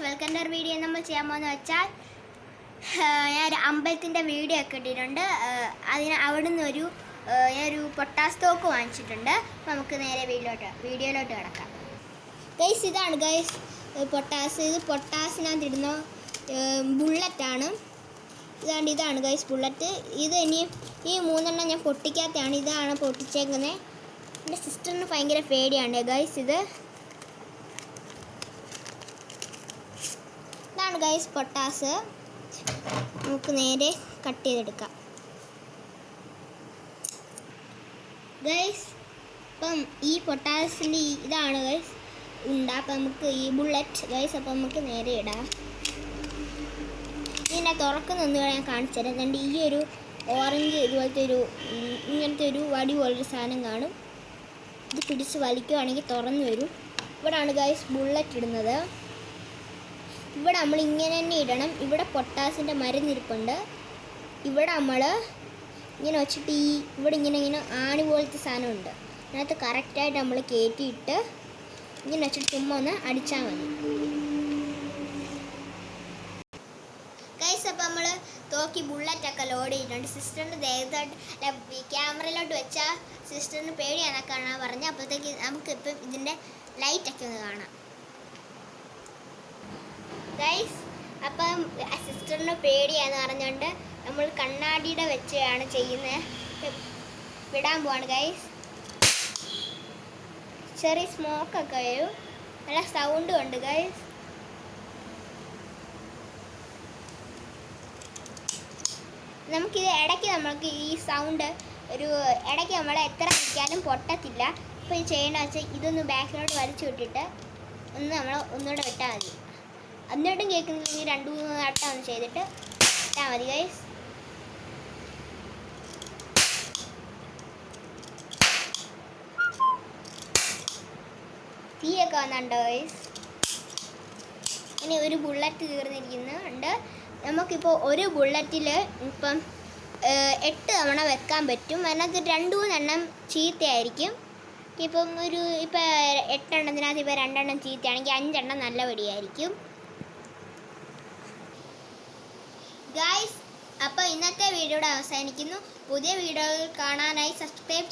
Welcome to video. നമ്മൾ ചെയ്യാൻ പോകുന്നത് വെച്ചാൽ ഞാൻ ഒരു അമ്പലത്തിൻ്റെ വീഡിയോ ഒക്കെ ഇട്ടിട്ടുണ്ട്. അവിടുന്ന് ഞാനൊരു പൊട്ടാസ് തോക്ക് വാങ്ങിച്ചിട്ടുണ്ട്. അപ്പോൾ നമുക്ക് നേരെ വീഡിയോയിലോട്ട് കിടക്കാം. ഗൈസ്, ഇതാണ് ഗൈസ് പൊട്ടാസ്. ഇത് പൊട്ടാസിനകത്ത് ഇടുന്ന ബുള്ളറ്റാണ്. ഇതാണ് ഗൈസ് ബുള്ളറ്റ്. ഇത് ഈ 3 എണ്ണം ഞാൻ പൊട്ടിക്കാത്തതാണ്. ഇതാണ് പൊട്ടിച്ചേക്കുന്നത്. എൻ്റെ സിസ്റ്ററിന് ഭയങ്കര പേടിയാണ് ഗൈസ്. ഇതാണ് ഗൈസ് പൊട്ടാസ്. നമുക്ക് നേരെ കട്ട് ചെയ്തെടുക്കാം ഗൈസ്. അപ്പം ഈ പൊട്ടാസിൻ്റെ ഇതാണ് ഗൈസ് അപ്പം നമുക്ക് ഈ ബുള്ളറ്റ് ഗൈസ്. അപ്പം നമുക്ക് നേരെ ഇടാം. ഇതിനെ തുറക്കുന്നൊന്നും ഞാൻ കാണിച്ചു തരാം. അതുകൊണ്ട് ഈ ഒരു ഓറഞ്ച് ഇതുപോലത്തെ ഇങ്ങനത്തെ ഒരു വടി പോലൊരു സാധനം കാണും. ഇത് പിടിച്ച് വലിക്കുകയാണെങ്കിൽ തുറന്നു വരും. ഇവിടെയാണ് ഗൈസ് ബുള്ളറ്റ് ഇടുന്നത്. ഇവിടെ നമ്മൾ ഇങ്ങനെ തന്നെ ഇടണം. ഇവിടെ പൊട്ടാസിൻ്റെ മരുന്നിരിപ്പുണ്ട്. ഇവിടെ നമ്മൾ ഇങ്ങനെ വെച്ചിട്ട് ഇവിടെ ഇങ്ങനെ ആണി പോലത്തെ സാധനമുണ്ട്. അതിനകത്ത് കറക്റ്റായിട്ട് നമ്മൾ കയറ്റിയിട്ട് ഇങ്ങനെ വെച്ചിട്ട് ചുമ്മാ ഒന്ന് അടിച്ചാൽ മതി ഗൈസ്. അപ്പോൾ നമ്മൾ തോക്കി ബുള്ളറ്റൊക്കെ ലോഡ് ചെയ്തിട്ടുണ്ട്. സിസ്റ്ററിൻ്റെ ദേഹത്തോട്ട് ക്യാമറയിലോട്ട് വെച്ചാൽ സിസ്റ്ററിന് പേടിയാണെന്നൊക്കെയാണ് പറഞ്ഞത്. അപ്പോഴത്തേക്ക് നമുക്കിപ്പം ഇതിൻ്റെ ലൈറ്റൊക്കെ ഒന്ന് കാണാം ഗൈസ്. അപ്പം സിസ്റ്ററിന് പേടിയാന്ന് പറഞ്ഞുകൊണ്ട് നമ്മൾ കണ്ണാടിയുടെ വെച്ചാണ് ചെയ്യുന്നത്. വിടാൻ പോവാണ് ഗൈസ്. ചെറിയ സ്മോക്കൊക്കെ വരും. നല്ല സൗണ്ടും ഉണ്ട് ഗൈസ്. നമുക്കിത് ഇടയ്ക്ക് ഈ സൗണ്ട് ഇടയ്ക്ക് നമ്മൾ എത്ര അടിക്കാനും പൊട്ടത്തില്ല. അപ്പോൾ ഇത് ചെയ്യേണ്ടത് വെച്ചാൽ ഇതൊന്ന് ബാക്കിലോട്ട് വലിച്ചു വിട്ടിട്ട് ഒന്നുകൂടെ വിട്ടാൽ മതി. എന്നിട്ടും കേൾക്കുന്നില്ലെങ്കിൽ 2-3 വട്ടം ഒന്ന് ചെയ്തിട്ട് ഇട്ടാൽ മതി ഗൈസ്. തീയൊക്കെ വന്നിട്ടുണ്ടോ ഗൈസ്? ഇനി ഒരു ബുള്ളറ്റ് തീർന്നിരിക്കുന്നുണ്ട്. നമുക്കിപ്പോൾ ഒരു ബുള്ളറ്റിൽ ഇപ്പം 8 തവണ വെക്കാൻ പറ്റും. അതിനകത്ത് 2-3 എണ്ണം ചീത്തയായിരിക്കും. ഇപ്പം 8 എണ്ണത്തിനകത്ത് ഇപ്പോൾ 2 എണ്ണം ചീത്തയാണെങ്കിൽ 5 എണ്ണം നല്ല വെടിയായിരിക്കും ഗൈസ്. അപ്പോൾ ഇന്നത്തെ വീഡിയോയുടെ അവസാനിക്കുന്നു. പുതിയ വീഡിയോകൾ കാണാനായി സബ്സ്ക്രൈബ്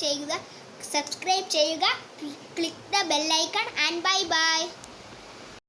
ചെയ്യുക. Click the bell icon and bye bye.